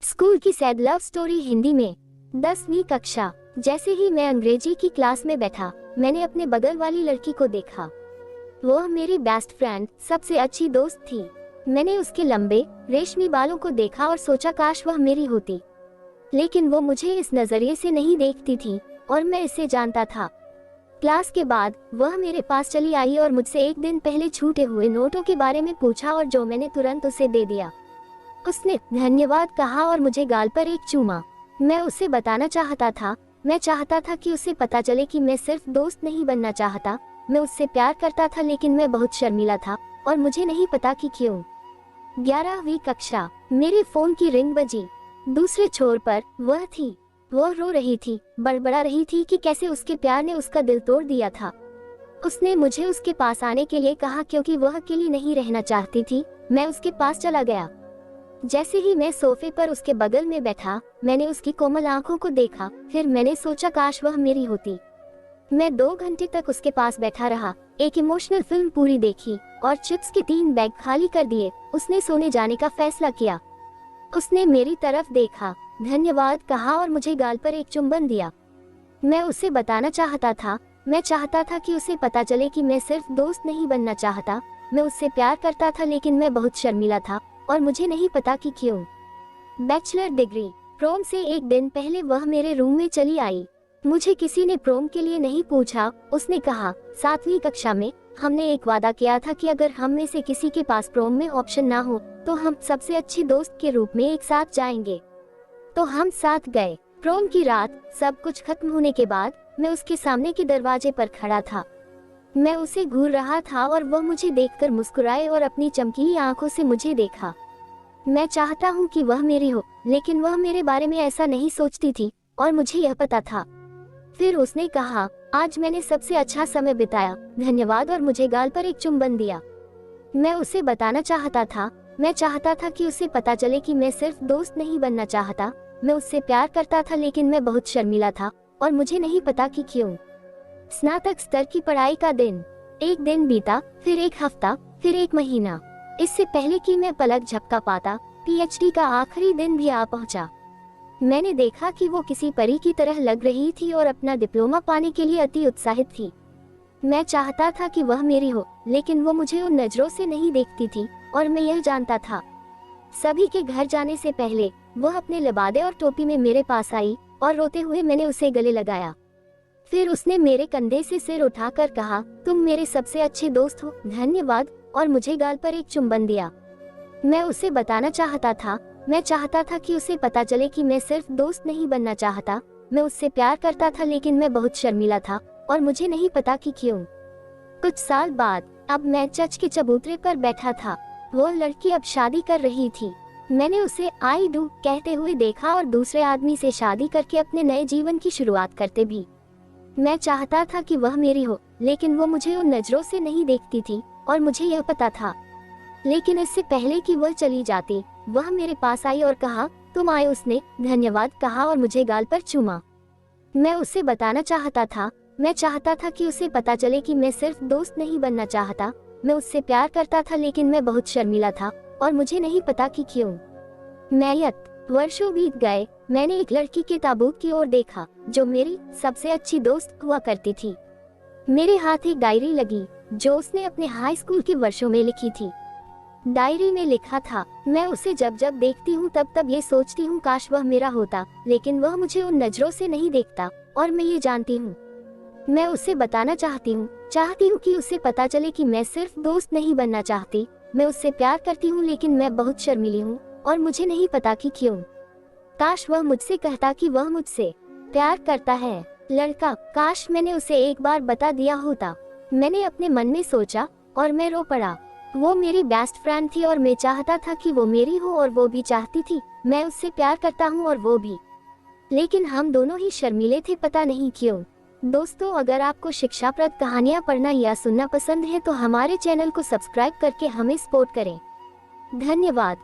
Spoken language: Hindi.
स्कूल की सैड लव स्टोरी हिंदी में 10वीं कक्षा। जैसे ही मैं अंग्रेजी की क्लास में बैठा, मैंने अपने बगल वाली लड़की को देखा। वह मेरी बेस्ट फ्रेंड, सबसे अच्छी दोस्त थी। मैंने उसके लंबे रेशमी बालों को देखा और सोचा काश वह मेरी होती, लेकिन वो मुझे इस नजरिए से नहीं देखती थी और मैं इसे जानता था। क्लास के बाद वह मेरे पास चली आई और मुझसे एक दिन पहले छूटे हुए नोटों के बारे में पूछा और जो मैंने तुरंत उसे दे दिया। उसने धन्यवाद कहा और मुझे गाल पर एक चूमा। मैं उसे बताना चाहता था, मैं चाहता था कि उसे पता चले कि मैं सिर्फ दोस्त नहीं बनना चाहता, मैं उससे प्यार करता था, लेकिन मैं बहुत शर्मीला था और मुझे नहीं पता कि क्यों। 11वीं कक्षा। मेरे फोन की रिंग बजी। दूसरे छोर पर वह थी। वह रो रही थी, बड़बड़ा रही थी कि कैसे उसके प्यार ने उसका दिल तोड़ दिया था। उसने मुझे उसके पास आने के लिए कहा क्योंकि वह अकेली नहीं रहना चाहती थी। मैं उसके पास चला गया। जैसे ही मैं सोफे पर उसके बगल में बैठा, मैंने उसकी कोमल आंखों को देखा। फिर मैंने सोचा काश वह मेरी होती। मैं 2 घंटे तक उसके पास बैठा रहा, एक इमोशनल फिल्म पूरी देखी और चिप्स के 3 बैग खाली कर दिए। उसने सोने जाने का फैसला किया। उसने मेरी तरफ देखा, धन्यवाद कहा और मुझे गाल पर एक चुंबन दिया। मैं उसे बताना चाहता था, मैं चाहता था कि उसे पता चले कि मैं सिर्फ दोस्त नहीं बनना चाहता, मैं उससे प्यार करता था, लेकिन मैं बहुत शर्मीला था और मुझे नहीं पता कि क्यों। Bachelor degree. प्रोम से एक दिन पहले वह मेरे रूम में चली आई। मुझे किसी ने प्रोम के लिए नहीं पूछा। उसने कहा, 7वीं कक्षा में हमने एक वादा किया था कि अगर हम में से किसी के पास प्रोम में ऑप्शन ना हो तो हम सबसे अच्छी दोस्त के रूप में एक साथ जाएंगे। तो हम साथ गए। प्रोम की रात, सब कुछ खत्म होने के बाद मैं उसके सामने के दरवाजे पर खड़ा था। मैं उसे घूर रहा था और वह मुझे देखकर मुस्कुराए और अपनी चमकीली आंखों से मुझे देखा। मैं चाहता हूँ कि वह मेरी हो, लेकिन वह मेरे बारे में ऐसा नहीं सोचती थी और मुझे यह पता था। फिर उसने कहा, आज मैंने सबसे अच्छा समय बिताया, धन्यवाद, और मुझे गाल पर एक चुंबन दिया। मैं उसे बताना चाहता था, मैं चाहता था कि उसे पता चले कि मैं सिर्फ दोस्त नहीं बनना चाहता, मैं उससे प्यार करता था, लेकिन मैं बहुत शर्मीला था और मुझे नहीं पता कि क्यों। स्नातक स्तर की पढ़ाई का दिन। एक दिन बीता, फिर एक हफ्ता, फिर एक महीना। इससे पहले कि मैं पलक झपका पाता, पीएचडी का आखिरी दिन भी आ पहुंचा। मैंने देखा कि वो किसी परी की तरह लग रही थी और अपना डिप्लोमा पाने के लिए अति उत्साहित थी। मैं चाहता था कि वह मेरी हो, लेकिन वो मुझे उन नजरों से नहीं देखती थी और मैं यह जानता था। सभी के घर जाने से पहले वह अपने लिबादे और टोपी में मेरे पास आई और रोते हुए मैंने उसे गले लगाया। फिर उसने मेरे कंधे से सिर उठाकर कहा, तुम मेरे सबसे अच्छे दोस्त हो, धन्यवाद, और मुझे गाल पर एक चुंबन दिया। मैं उसे बताना चाहता था, मैं चाहता था कि उसे पता चले कि मैं सिर्फ दोस्त नहीं बनना चाहता, मैं उससे प्यार करता था, लेकिन मैं बहुत शर्मीला था और मुझे नहीं पता कि क्यों। कुछ साल बाद अब मैं चर्च के चबूतरे पर बैठा था। वो लड़की अब शादी कर रही थी। मैंने उसे आई डू कहते हुए देखा और दूसरे आदमी से शादी करके अपने नए जीवन की शुरुआत करते भी। मैं चाहता था कि वह मेरी हो, लेकिन वो मुझे उन नजरों से नहीं देखती थी और मुझे यह पता था। लेकिन इससे पहले कि वह चली जाती, वह मेरे पास आई और कहा, तुम आए। उसने धन्यवाद कहा और मुझे गाल पर चूमा। मैं उसे बताना चाहता था, मैं चाहता था कि उसे पता चले कि मैं सिर्फ दोस्त नहीं बनना चाहता, मैं उससे प्यार करता था, लेकिन मैं बहुत शर्मीला था और मुझे नहीं पता कि क्यों। मैयत। वर्षों बीत गए। मैंने एक लड़की के ताबूत की ओर देखा जो मेरी सबसे अच्छी दोस्त हुआ करती थी। मेरे हाथ एक डायरी लगी जो उसने अपने हाई स्कूल के वर्षों में लिखी थी। डायरी में लिखा था, मैं उसे जब जब देखती हूँ तब तब ये सोचती हूँ काश वह मेरा होता, लेकिन वह मुझे उन नजरों से नहीं देखता और मैं ये जानती हूँ। मैं उसे बताना चाहती हूँ कि उसे पता चले कि मैं सिर्फ दोस्त नहीं बनना चाहती, मैं उससे प्यार करती हूँ, लेकिन मैं बहुत शर्मीली हूँ और मुझे नहीं पता कि क्यों। काश वह मुझसे कहता कि वह मुझसे प्यार करता है। लड़का, काश मैंने उसे एक बार बता दिया होता। मैंने अपने मन में सोचा और मैं रो पड़ा। वो मेरी बेस्ट फ्रेंड थी और मैं चाहता था कि वो मेरी हो और वो भी चाहती थी मैं उससे प्यार करता हूँ और वो भी, लेकिन हम दोनों ही शर्मीले थे, पता नहीं क्यों। दोस्तों, अगर आपको शिक्षाप्रद कहानियाँ पढ़ना या सुनना पसंद है तो हमारे चैनल को सब्सक्राइब करके हमें सपोर्ट करें। धन्यवाद।